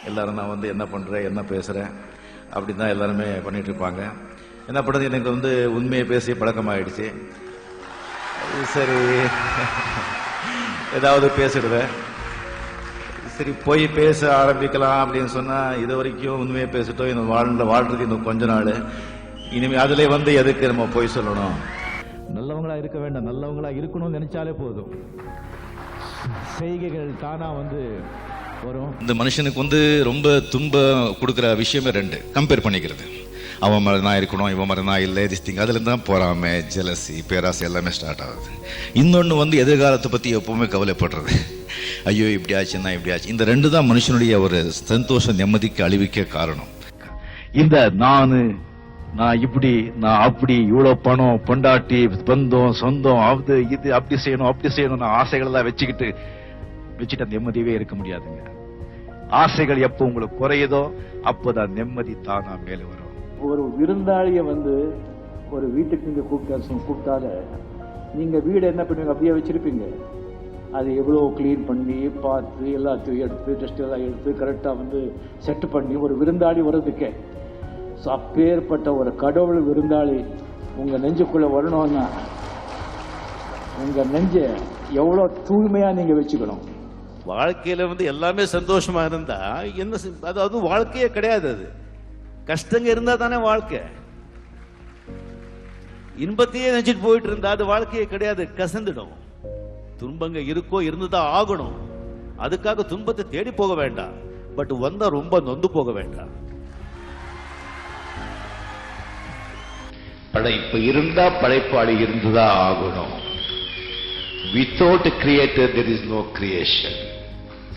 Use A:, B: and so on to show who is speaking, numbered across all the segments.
A: எல்லாரும் நான் வந்து என்ன பண்ணுறேன் என்ன பேசுகிறேன் அப்படின்னு தான் எல்லாருமே பண்ணிட்டு இருப்பாங்க. என்ன பண்ணுறது, எனக்கு வந்து உண்மையை பேசி பழக்கமாகிடுச்சு. சரி ஏதாவது பேசிடுவேன். சரி போய் பேச ஆரம்பிக்கலாம் அப்படின்னு சொன்னால் இது வரைக்கும் உண்மையை பேசிட்டோம், இன்னும் வாழ்றது இன்னும் கொஞ்ச நாள். இனிமேல் அதிலே வந்து எதுக்கு நம்ம போய் சொல்லணும். நல்லவங்களா இருக்க வேண்டாம், நல்லவங்களா இருக்கணும்னு நினைச்சாலே போதும், செய்கைகள் தானா வந்து வரும். இந்த மனுஷனுக்கு வந்து ரொம்ப துன்பம் கொடுக்குற விஷயமே ரெண்டு, கம்பேர் பண்ணிக்கிறது. அவன் மாதிரி தான் இருக்கணும், இவன் மாதிரி தான் இல்லை, திஸ்திங் அதுலேருந்து தான் போறாம ஜெலசி பேராசை எல்லாமே ஸ்டார்ட் ஆகுது. இன்னொன்று வந்து எதிர்காலத்தை பற்றி எப்பவுமே கவலைப்படுறது, ஐயோ இப்படி ஆச்சுன்னா இப்படி ஆச்சு. இந்த ரெண்டு தான் மனுஷனுடைய ஒரு சந்தோஷம் நிம்மதிக்கு அழிவுக்கே காரணம். இந்த நான் இப்படி நான் அப்படி இவ்வளவு பணம் பொண்டாட்டி பந்தம் சொந்தம் அது இது அப்படி செய்யணும் ஆசைகள் எல்லாம் வச்சுட்டு அந்த நிம்மதியே இருக்க முடியாதுங்க. ஆசைகள் எப்போ உங்களுக்கு குறையுதோ அப்போதான் நிம்மதி தானா மேல வரும்.
B: ஒரு விருந்தாளிய வந்து ஒரு வீட்டுக்கு நீங்க கூப்பிட்டால நீங்க வீடு என்ன பண்ணுவீங்க, அப்படியே வச்சிருப்பீங்க. அது எவ்வளோ கிளீன் பண்ணி பார்த்து எல்லாத்தையும் எடுத்து டெஸ்ட் எல்லாம் எடுத்து கரெக்டாக வந்து செட் பண்ணி ஒரு விருந்தாளி வர்றதுக்கே. ஸோ அப்பேற்பட்ட ஒரு கடவுள் விருந்தாளி உங்கள் நெஞ்சுக்குள்ளே வரணும்னா உங்கள் நெஞ்சை எவ்வளோ தூய்மையாக நீங்கள் வச்சுக்கணும்.
C: வாழ்க்கையில வந்து எல்லாமே சந்தோஷமா இருந்தா என்ன, அதாவது வாழ்க்கையே கிடையாது. அது கஷ்டங்க இருந்தா தானே வாழ்க்கை. இன்பத்தையே நினைச்சிட்டு போயிட்டு இருந்தா அது வாழ்க்கையே கிடையாது, கசந்துடும். துன்பங்க இருக்கோ இருந்துதான் ஆகணும். அதுக்காக துன்பத்தை தேடி போக வேண்டாம், பட் வந்தா ரொம்ப நொந்து போக வேண்டாம்.
D: படைப்பு இருந்தா படைப்பாளி இருந்துதான் ஆகணும். Without a creator there is no creation.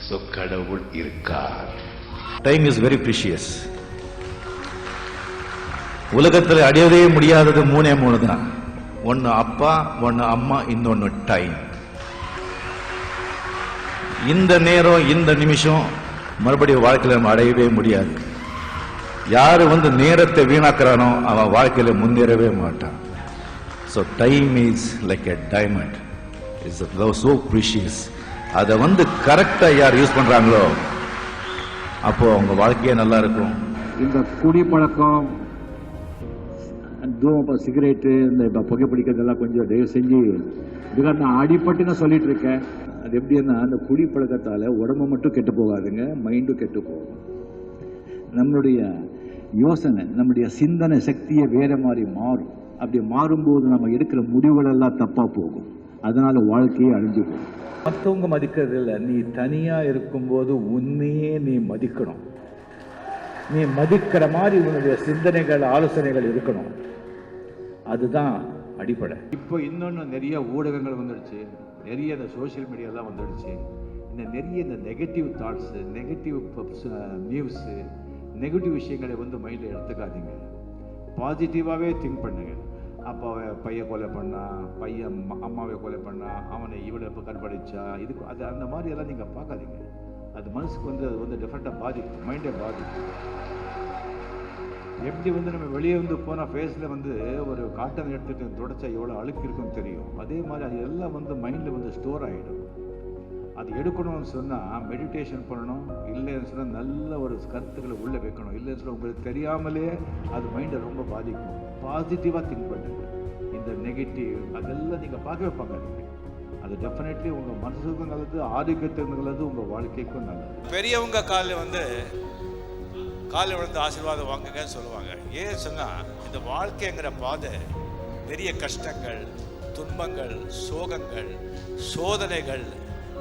D: So கடவுள் இருக்கார்.
A: Time is very precious. உலகத்தில் அடையவே முடியாதது மூணு தான். ஒன்னு அப்பா, ஒன்னு அம்மா, இன்னொன்னு டைம். இந்த நேரம் இந்த நிமிஷம் மறுபடியும் வாழ்க்கையில நம்ம அடையவே முடியாது. யாரு வந்து நேரத்தை வீணாக்குறானோ அவன் வாழ்க்கையில முன்னேறவே மாட்டான். So time is like a diamond, it's so precious. அதை வந்து கரெக்டா யார் யூஸ் பண்றாங்களோ அப்போ அவங்க வாழ்க்கையே நல்லா இருக்கும்.
B: இந்த குடிப்பழக்கம், சிகரெட்டு, இந்த புகைப்பிடிக்கிறதெல்லாம் கொஞ்சம் தயவு செஞ்சு, இதுக்காக நான் அடிப்பட்டு நான் சொல்லிட்டு இருக்கேன். அது எப்படின்னா, அந்த குடிப்பழக்கத்தால் உடம்பு மட்டும் கெட்டு போகாதுங்க, மைண்டும் கெட்டு போகும். நம்மளுடைய யோசனை, நம்முடைய சிந்தனை சக்தியை வேற மாதிரி மாறும். அப்படி மாறும்போது நம்ம எடுக்கிற முடிவுகள் எல்லாம் தப்பா போகும். அதனால வாழ்க்கையே அழிஞ்சு போகும். மற்றவங்க மதிக்கிறது இல்லை, நீ தனியா இருக்கும்போது உன்னையே நீ மதிக்கணும். நீ மதிக்கிற மாதிரி உன்னுடைய சிந்தனைகள் ஆலோசனைகள் இருக்கணும். அதுதான் அடிப்படை. இப்போ இன்னொன்று நிறைய ஊடகங்கள் வந்துடுச்சு, நிறைய இந்த சோசியல் மீடியாலாம் வந்துடுச்சு. நிறைய இந்த negative thoughts, negative news, negative விஷயங்களை வந்து மைண்டில் எடுத்துக்காதீங்க. பாசிட்டிவாகவே திங்க் பண்ணுங்க. அப்பாவை பையன் கொலை பண்ணா, பையன் அம்மாவை கொலை பண்ணா, அவனை இவளை இப்போ கற்பழிச்சா, இதுக்கு அது அந்த மாதிரி எல்லாம் நீங்கள் பார்க்காதீங்க. அது மனசுக்கு வந்து அது வந்து டிஃப்ரெண்ட்டாக பாதிக்கும், மைண்டை பாதிக்கும். எப்படி வந்து நம்ம வெளியே வந்து போனால் ஃபேஸில் வந்து ஒரு காட்டன் எடுத்துகிட்டு தொடச்சா எவ்வளோ அழுக்கு இருக்குன்னு தெரியும். அதே மாதிரி அது எல்லாம் வந்து மைண்டில் வந்து ஸ்டோர் ஆகிடும். அது எடுக்கணும்னு சொன்னால் மெடிடேஷன் பண்ணணும், இல்லைன்னு சொன்னால் நல்ல ஒரு கருத்துக்களை உள்ளே வைக்கணும். இல்லைன்னு சொன்னால் உங்களுக்கு தெரியாமலே அது மைண்டை ரொம்ப பாதிக்கும். பாசிட்டிவாக திங்க் பண்ணுங்க. இந்த நெகட்டிவ் அதெல்லாம் நீங்கள் பார்க்கவே பார்க்காதீங்க. அது டெஃபினெட்லி உங்கள் மனசுக்கும் நல்லது, ஆரோக்கியத்துக்கும் நல்லது, உங்கள் வாழ்க்கைக்கும் நல்லது.
E: பெரியவங்க காலில் விழுந்து ஆசீர்வாதம் வாங்குங்கன்னு சொல்லுவாங்க. ஏன் சொன்னால், இந்த வாழ்க்கைங்கிற பாதை நிறைய கஷ்டங்கள், துன்பங்கள், சோகங்கள், சோதனைகள்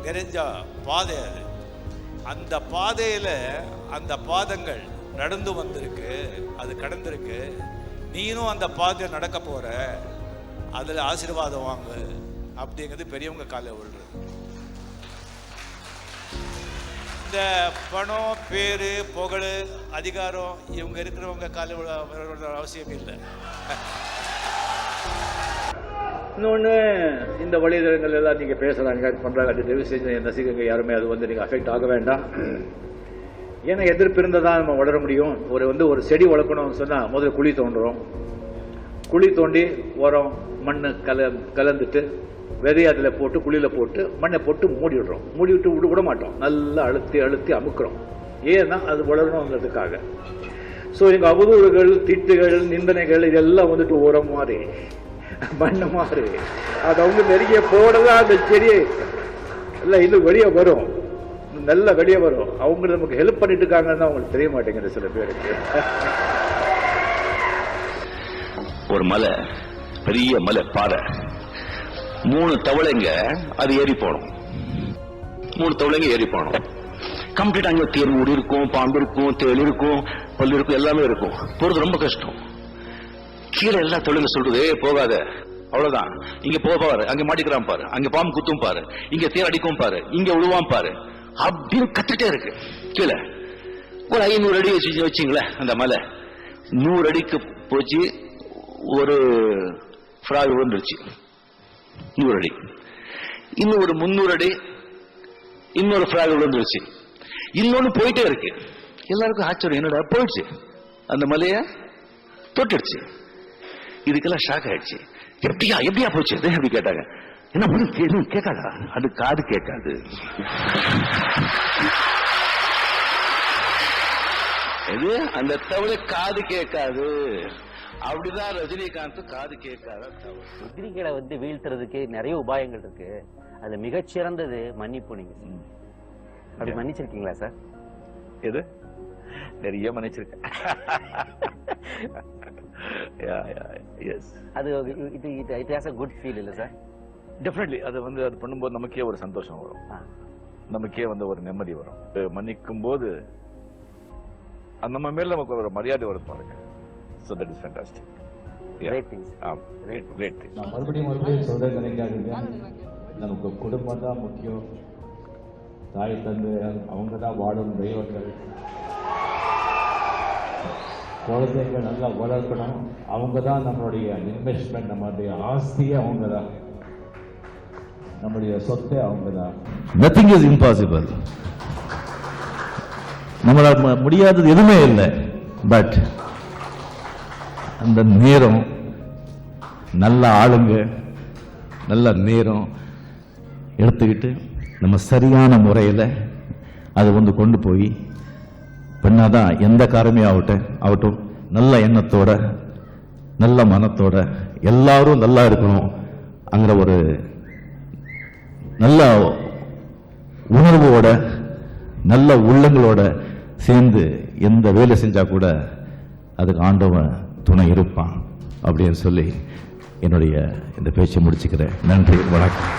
E: நிறைஞ்ச பாதை. அது அந்த பாதையில் அந்த பாதங்கள் நடந்து வந்திருக்கு, அது கடந்திருக்கு. நீனும் அந்த பாதையை நடக்க போற, அதில் ஆசீர்வாதம் வாங்கு அப்படிங்கிறது பெரியவங்க காலில் விழுறது. இந்த பணம், பேரு, புகழ், அதிகாரம் இவங்க இருக்கிறவங்க காலில் அவசியம் இல்லை.
B: இன்னொன்று, இந்த வழிதளங்கள் எல்லாம் நீங்கள் பேசுகிறாங்க, பண்ணுறாங்க, அது தயவு செஞ்சு என் ரசிகர்கள் யாருமே அது வந்து நீங்கள் அஃபெக்ட் ஆக வேண்டாம். ஏன்னா எதிர்ப்பு இருந்தால் தான் நம்ம வளர முடியும். ஒரு செடி வளர்க்கணும்னு சொன்னால் முதல்ல குழி தோண்டுறோம். குழி தோண்டி உரம் மண் கலந்துட்டு விதையை அதில் போட்டு குழியில் போட்டு மண்ணை போட்டு மூடி விடுறோம். மூடி விட்டு விட மாட்டோம், நல்லா அழுத்தி அமுக்கிறோம். ஏன்னா அது வளரணுங்கிறதுக்காக. ஸோ எங்கள் அவதூறுகள், திட்டுகள், நிந்தனைகள் இதெல்லாம் வந்துட்டு உரம் மாதிரி, மண்ணு மாதிரி, அது அவங்க நெருங்கிய போடலாம் அந்த செடி எல்லாம் இன்னும் வெளியே வரும், நல்லா வெளியே வரும். அவங்க நமக்கு ஹெல்ப் பண்ணிட்டு இருக்காங்கன்னு அவங்களுக்கு தெரிய மாட்டேங்குது சில பேருக்கு.
F: ஒரு மலை, பெரிய மலை, பாறை, 3 தவளைங்க அது ஏறி போனோம். 3 தவளைங்க ஏறி போனோம். கம்ப்ளீட் அங்கே தேர் மூடி இருக்கும், பாம்பு இருக்கும், தேள் இருக்கும், பல்லு இருக்கும், எல்லாமே இருக்கும். போறது ரொம்ப கஷ்டம். கீழே எல்லா தவளைங்க சொல்றது போகாத, அவ்வளவுதான், இங்க போவாரு, அங்க மாட்டிக்கிறான் பாரு, அங்க பாம்பு குத்தும் பாரு, இங்க தேர் அடிக்கும் பாரு, இங்க விழுவான் பாரு, அப்படின்னு கத்துட்டே இருக்கு. கீழே ஒரு 500 அடி வச்சுங்களேன். அந்த மலை 100 அடிக்கு போச்சு, ஒரு ஃப்ராக் விழுந்துருச்சு 100 அடி. இன்னும் ஒரு 300 அடி இன்னொரு ஃப்ராக் விழுந்துருச்சு. இன்னொன்னு போயிட்டே இருக்கு. எல்லாருக்கும் ஆச்சரியம், என்னடா போயிடுச்சு, அந்த மலைய தொட்டுடுச்சு. இதுக்கெல்லாம் ஷாக் ஆயிடுச்சு. எப்படியா எப்படியா போச்சு அப்படி கேட்டாங்க. என்ன எதுவும் கேட்காதா? அது காது கேட்காது. இது அந்த தவளை காது கேட்காது. அப்படிதான் ரஜினிகாந்த் காது கேட்காத.
G: எதிரிகளை வீழ்த்துறதுக்கு நிறைய உபாயங்கள் இருக்கு. அது மிகச்சிறந்தது மன்னிப்பு. நீங்க அப்படி மன்னிச்சிருக்கீங்களா சார்?
B: எது? நிறைய மன்னிச்சிருக்கேன்.
G: அது it has a good feel இல்ல சார்?
B: டெஃபினெட்லி. அது அது பண்ணும்போது நமக்கே ஒரு சந்தோஷம் வரும், நமக்கே ஒரு நிம்மதி வரும். மன்னிக்கும் போது நம்ம மேல நமக்கு ஒரு மரியாதை வரும் பாருங்க. So that is fantastic.
G: Great things.
B: Great things.
H: நான் மறுபடியும் சொல்றது நினைக்காதீங்க. நமக்கு குடும்பம் தான் முக்கியம். தாய் தந்தை அவங்க தான் வாழும் தெய்வங்கள். குழந்தைங்க நல்லா வளர்க்கணும். அவங்க தான் நம்மளுடைய இன்வெஸ்ட்மெண்ட், நம்மளுடைய ஆஸ்தியே அவங்க தான், நம்முடைய சொத்தை அவங்க தான்.
A: Nothing is impossible. நம்மளால முடியாதது எதுவுமே இல்லை. பட் அந்த நேரம், நல்ல ஆளுங்க, நல்ல நேரம் எடுத்துக்கிட்டு நம்ம சரியான முறையில் அதை கொண்டு போய் பண்ணாதான் எந்த காரியமே ஆகட்டும் நல்ல எண்ணத்தோட, நல்ல மனத்தோட, எல்லாரும் நல்லா இருக்கணும் அங்கிற ஒரு நல்ல உணர்வோட, நல்ல உள்ளங்களோட சேர்ந்து எந்த வேலை செஞ்சா கூட அதுக்கு ஆண்டவன் துணை இருப்பான் அப்படின்னு சொல்லி என்னுடைய இந்த பேச்சை முடிச்சுக்கிறேன். நன்றி, வணக்கம்.